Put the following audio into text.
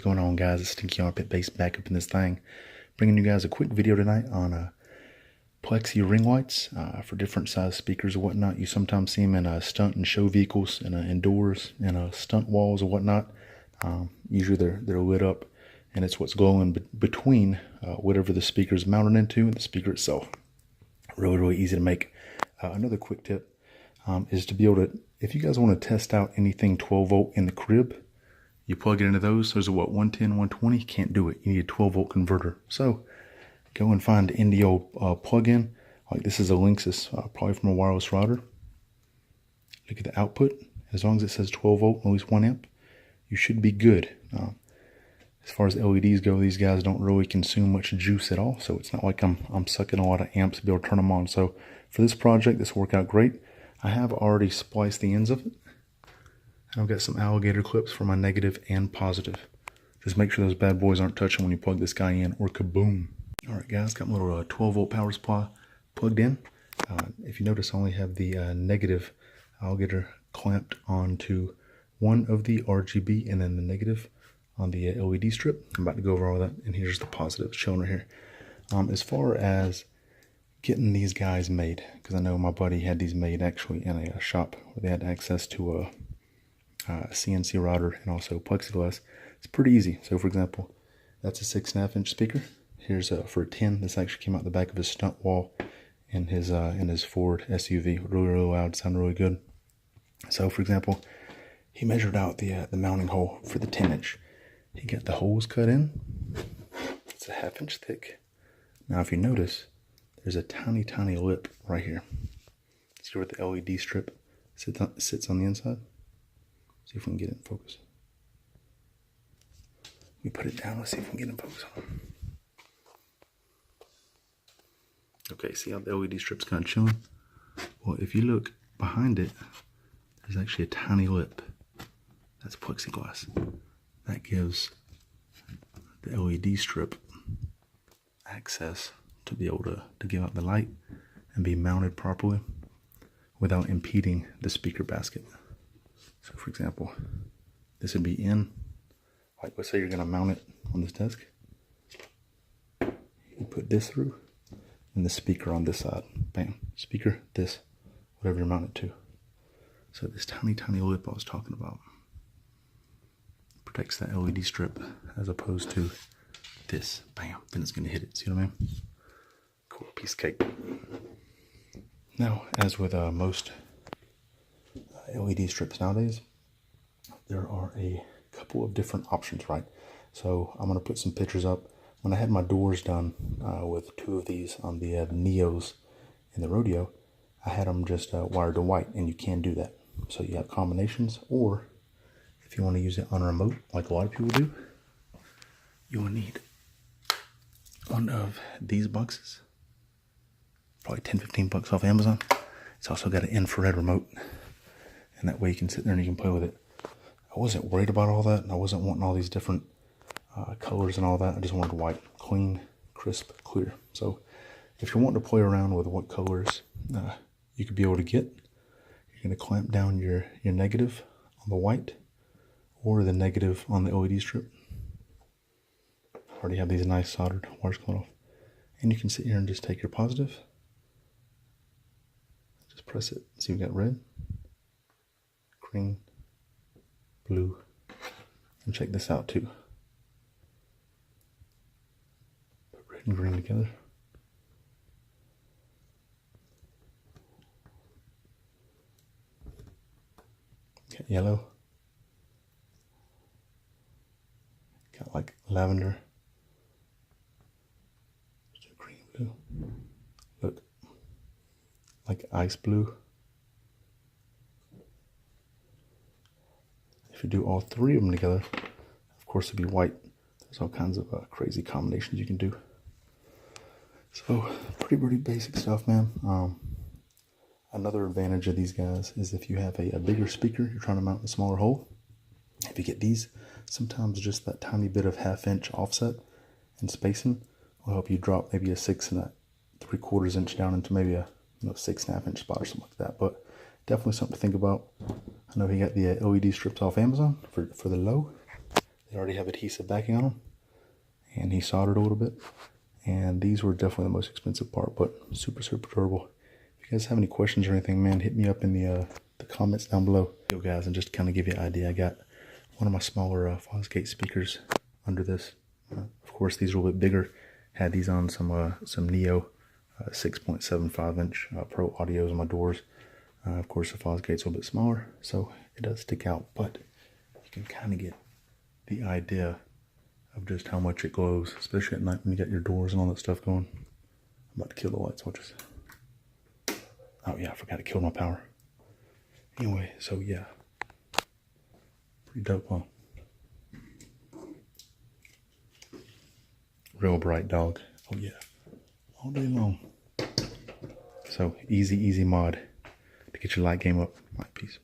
going on, guys? It's Stinky Armpit Bass back up in this thing. Bringing you guys a quick video tonight on plexi ring lights for different size speakers or whatnot. You sometimes see them in stunt and show vehicles and indoors and stunt walls or whatnot. Usually they're lit up, and it's what's glowing between whatever the speaker is mounted into and the speaker itself. Really easy to make. Another quick tip is to be able to, if you guys want to test out anything 12 volt in the crib, you plug it into those are what, 110, 120, can't do it. You need a 12 volt converter. So go and find any old plug-in. Like this is a Linksys, probably from a wireless router. Look at the output. As long as it says 12 volt, at least 1 amp, you should be good. As far as LEDs go, these guys don't really consume much juice at all. So it's not like I'm sucking a lot of amps to be able to turn them on. So for this project, this will work out great. I have already spliced the ends of it. And I've got some alligator clips for my negative and positive. Just make sure those bad boys aren't touching when you plug this guy in, or kaboom. Alright guys, got my little 12 volt power supply plugged in. If you notice, I only have the negative alligator clamped onto one of the RGB and then the negative on the LED strip. I'm about to go over all that, and here's the positive shown right here. As far as getting these guys made, because I know my buddy had these made actually in a shop where they had access to a CNC router and also plexiglass. It's pretty easy. So for example, that's a 6.5 inch speaker. Here's for a 10. This actually came out the back of his stunt wall in his Ford SUV. Really loud, sounded really good. So for example, he measured out the mounting hole for the 10 inch. He got the holes cut in. It's a 1/2 inch thick. Now if you notice, there's a tiny lip right here. See where the LED strip sits on the inside? See if we can get it in focus. We put it down, let's see if we can get it in focus. Okay, see how the LED strip's kind of chilling? Well, if you look behind it, there's actually a tiny lip. That's plexiglass. That gives the LED strip access to be able to give out the light and be mounted properly without impeding the speaker basket. So for example, this would be in, like let's say you're going to mount it on this desk. You put this through and the speaker on this side. Bam. Speaker, this, whatever you're mounted to. So this tiny lip I was talking about protects that LED strip as opposed to this. Bam. Then it's going to hit it. See what I mean? Cool. Piece of cake. Now, as with most LED strips nowadays, there are a couple of different options, right? So I'm going to put some pictures up. When I had my doors done with 2 of these on the Neos in the rodeo, I had them just wired to white, and you can do that. So you have combinations, or if you want to use it on a remote, like a lot of people do, you will need one of these boxes. Probably 10-15 bucks off Amazon. It's also got an infrared remote, and that way you can sit there and you can play with it. I wasn't worried about all that, and I wasn't wanting all these different colors and all that. I just wanted white, clean, crisp, clear. So if you're wanting to play around with what colors you could be able to get, you're going to clamp down your negative on the white or the negative on the LED strip. I already have these nice soldered wires cut off. And you can sit here and just take your positive, just press it. See, we got red, green, blue, and check this out too. Put red and green together. Got yellow. Got like lavender. Green, blue. Look, like ice blue. If you do all 3 of them together, of course it'd be white. There's all kinds of crazy combinations you can do. So pretty basic stuff, man. Another advantage of these guys is if you have a bigger speaker, you're trying to mount a smaller hole. If you get these, sometimes just that tiny bit of 1/2 inch offset and spacing will help you drop maybe a 6 3/4 inch down into maybe a 6.5 inch spot or something like that. But definitely something to think about. I know he got the LED strips off Amazon for the low. They already have adhesive backing on them. And he soldered a little bit. And these were definitely the most expensive part, but super, super durable. If you guys have any questions or anything, man, hit me up in the comments down below. Yo guys, and just to kind of give you an idea, I got one of my smaller Fosgate speakers under this. Of course, these are a little bit bigger. Had these on some Neo 6.75 inch Pro Audios on my doors. Of course, the Fosgate's a little bit smaller, so it does stick out, but you can kind of get the idea of just how much it glows, especially at night when you got your doors and all that stuff going. I'm about to kill the light switches. Oh yeah, I forgot to kill my power. Anyway, so yeah. Pretty dope, huh? Real bright dog. Oh yeah. All day long. So easy mod to get your light game up. All right, peace.